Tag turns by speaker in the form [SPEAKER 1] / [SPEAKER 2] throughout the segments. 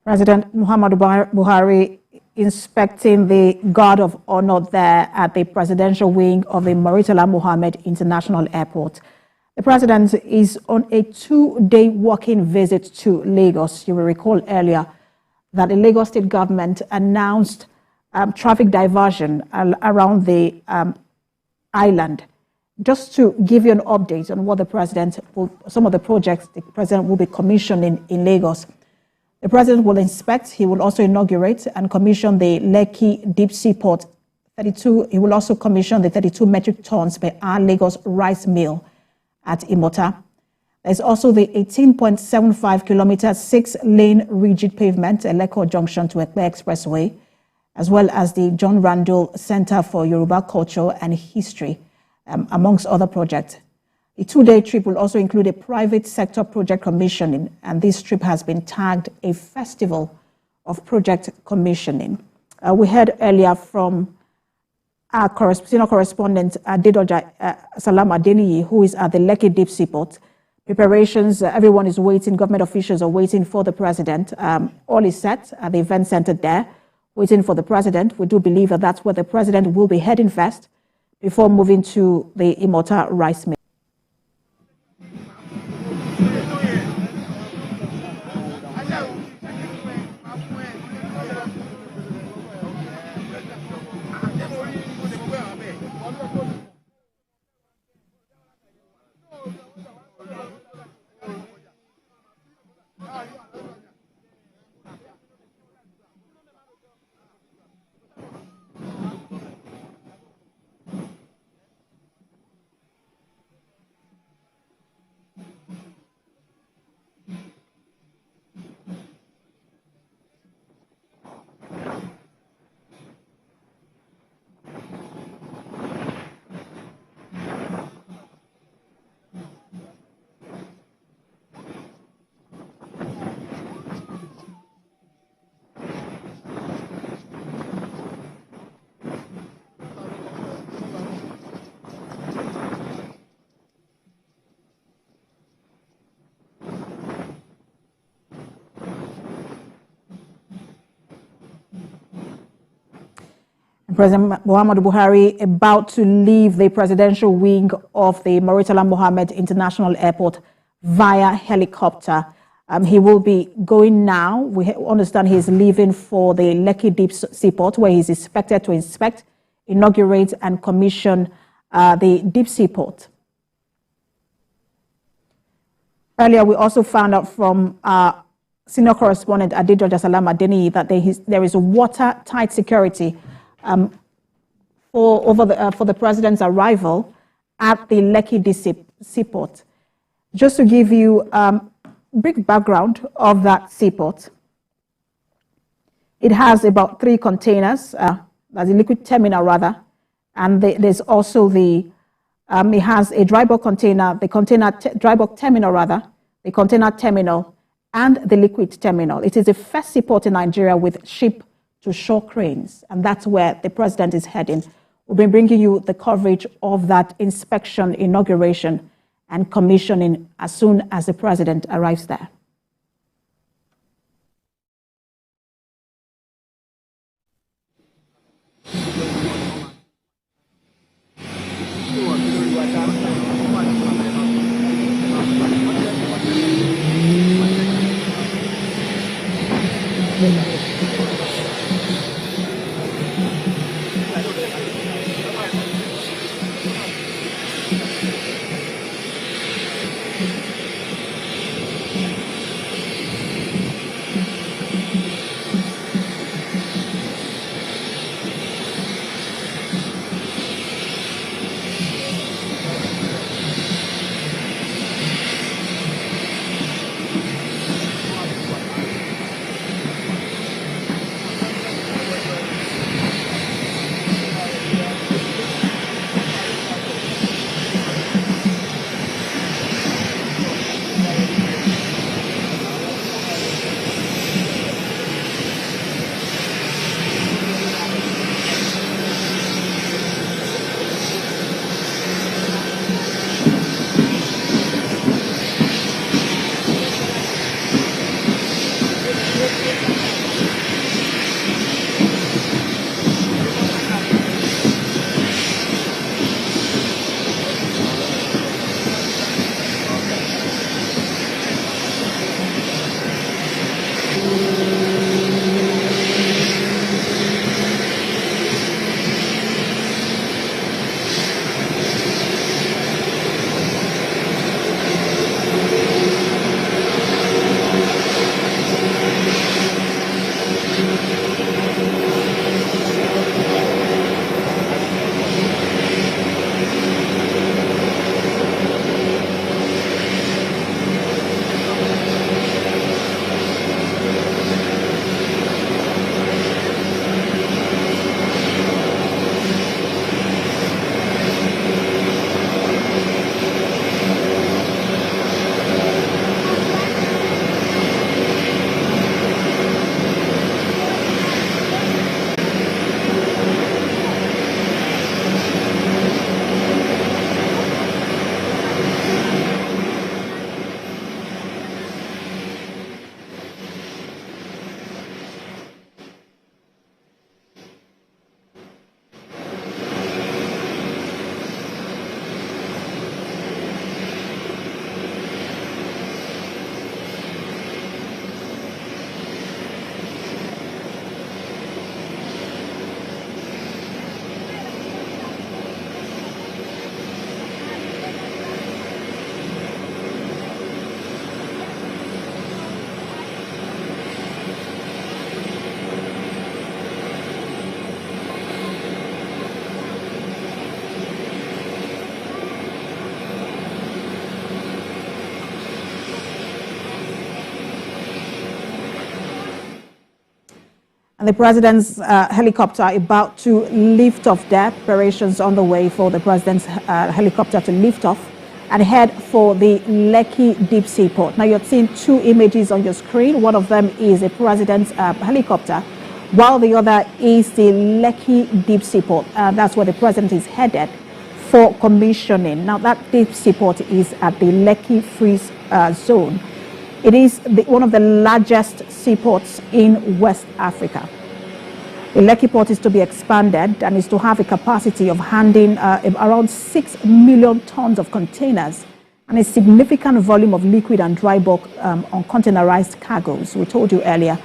[SPEAKER 1] President Muhammadu Buhari inspecting the Guard of Honor there at the presidential wing of the Murtala Mohammed International Airport. The president is on a 2-day walking visit to Lagos. You will recall earlier that the Lagos state government announced traffic diversion around the island. Just to give you an update on what some of the projects the president will be commissioning in Lagos. The president will inspect, he will also inaugurate and commission the Lekki Deep Sea Port 32. He will also commission the 32 metric tons per hour Lagos rice mill at Imota. There's also the 18.75 kilometer 6-lane rigid pavement at Lekko Junction to Ekpe Expressway, as well as the John Randall Center for Yoruba Culture and History, amongst other projects. The 2-day trip will also include a private sector project commissioning, and this trip has been tagged a festival of project commissioning. We heard earlier from our senior correspondent, Adedoja Salam Adeniyi, who is at the Lekki Deep Sea Port. Preparations, everyone is waiting, government officials are waiting for the president. All is set at the event center there, waiting for the president. We do believe that that's where the president will be heading first before moving to the Imota rice mill. President Muhammadu Buhari about to leave the presidential wing of the Murtala Mohammed International Airport via helicopter. He will be going now. We understand he's leaving for the Lekki Deep Sea Port, where he's expected to inspect, inaugurate, and commission the Deep Sea Port. Earlier, we also found out from senior correspondent Adedoja Salam Adeniyi that there is watertight security for the president's arrival at the Lekki Deep Seaport. Just to give you a brief background of that seaport, it has about 3 containers, that's a liquid terminal rather, and there's also it has a dry bulk container, dry bulk terminal rather, the container terminal, and the liquid terminal. It is the first seaport in Nigeria with ship to shore cranes, and that's where the president is heading. We'll be bringing you the coverage of that inspection, inauguration, and commissioning as soon as the president arrives there. And the president's helicopter about to lift off there. Preparations on the way for the president's helicopter to lift off and head for the Lekki deep sea port. Now you're seeing two images on your screen. One of them is a president's helicopter, while the other is the Lekki deep sea port. That's where the president is headed for commissioning. Now that deep sea port is at the Lekki freeze zone. It is one of the largest seaports in West Africa. The Lekki port is to be expanded and is to have a capacity of handling around 6 million tons of containers and a significant volume of liquid and dry bulk on containerized cargoes. We told you earlier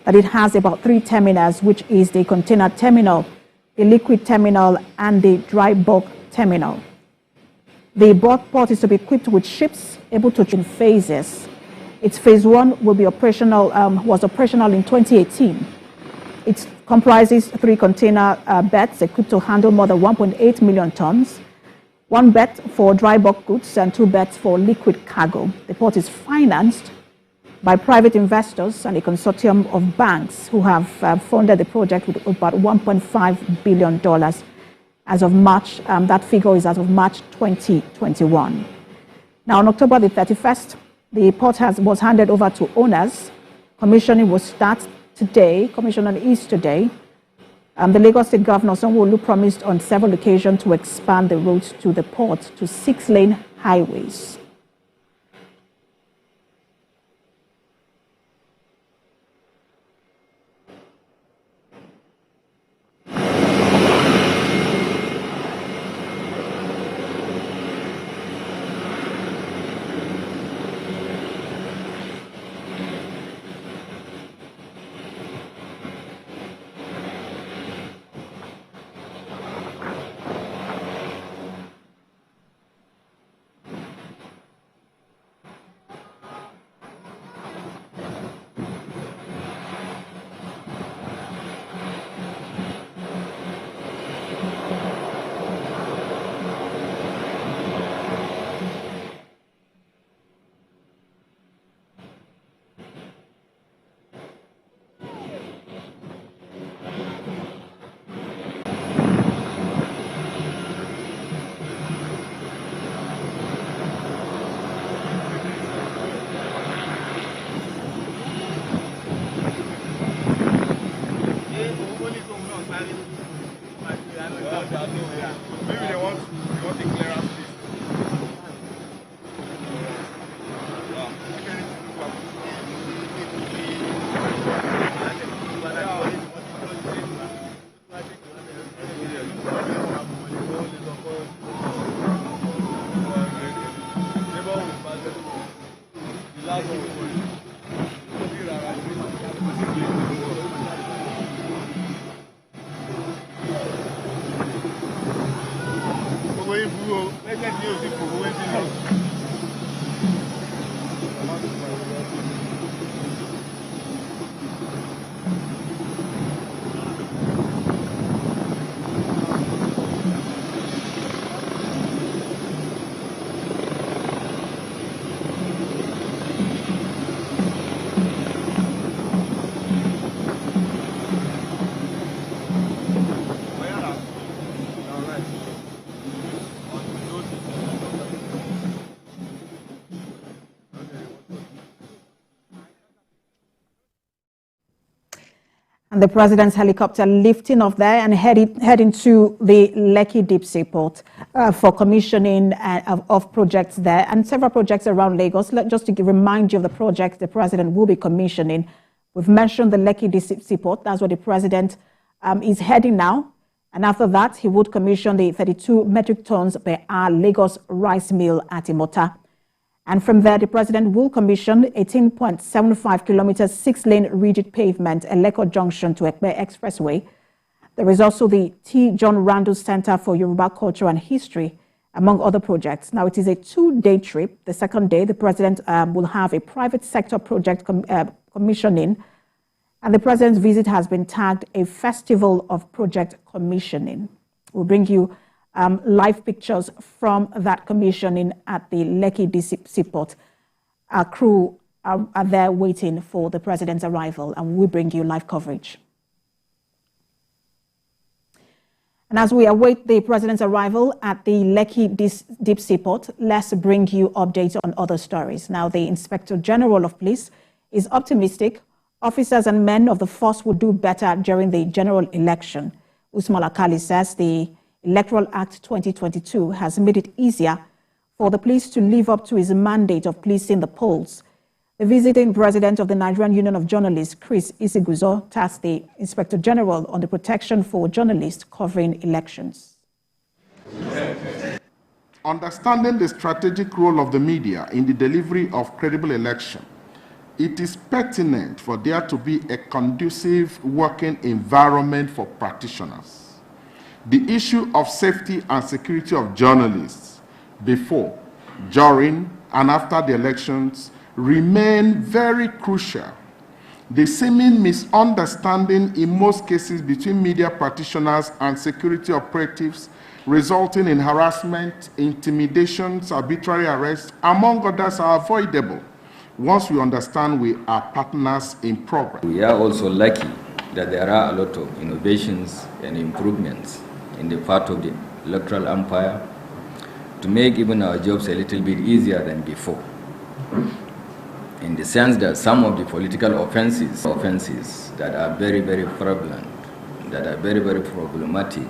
[SPEAKER 1] that it has about 3 terminals, which is the container terminal, the liquid terminal, and the dry bulk terminal. The port is to be equipped with ships able to in phases. Its phase 1 will be operational, was operational in 2018. It comprises 3 container berths equipped to handle more than 1.8 million tons, 1 berth for dry bulk goods and 2 berths for liquid cargo. The port is financed by private investors and a consortium of banks who have funded the project with about $1.5 billion as of March. That figure is as of March 2021. Now, on October the 31st, the port was handed over to owners. Commissioning will start today. Commissioning is today. The Lagos State Governor, Sanwo-Olu, promised on several occasions to expand the routes to the port to 6-lane highways.
[SPEAKER 2] Maybe they want the clearance list.
[SPEAKER 1] And the president's helicopter lifting off there and heading to the Lekki deep sea port for commissioning of projects there and several projects around Lagos. Just to remind you of the projects the president will be commissioning. We've mentioned the Lekki deep sea port. That's where the president is heading now. And after that, he would commission the 32 metric tons per hour Lagos rice mill at Imota. And from there, the president will commission 18.75 kilometers, 6-lane rigid pavement, Eleko Junction to Ekpe Expressway. There is also the T. John Randall Center for Yoruba Culture and History, among other projects. Now, it is a 2-day trip. The second day, the president will have a private sector project commissioning. And the president's visit has been tagged a festival of project commissioning. We'll bring you live pictures from that commissioning at the Lekki Seaport. Our crew are there waiting for the president's arrival, and we bring you live coverage. And as we await the president's arrival at the Lekki deep sea port, let's bring you updates on other stories. Now, the Inspector General of Police is optimistic officers and men of the force will do better during the general election. Usman Akali says the Electoral Act 2022 has made it easier for the police to live up to its mandate of policing the polls. The visiting president of the Nigerian Union of Journalists, Chris Isiguzo, tasked the Inspector General on the protection for journalists covering elections.
[SPEAKER 2] Understanding the strategic role of the media in the delivery of credible election, it is pertinent for there to be a conducive working environment for practitioners. The issue of safety and security of journalists before, during, and after the elections remain very crucial. The seeming misunderstanding in most cases between media practitioners and security operatives resulting in harassment, intimidations, arbitrary arrests, among others, are avoidable once we understand we are partners in progress.
[SPEAKER 3] We are also lucky that there are a lot of innovations and improvements in the part of the electoral empire to make even our jobs a little bit easier than before, in the sense that some of the political offenses that are very, very prevalent, that are very, very problematic,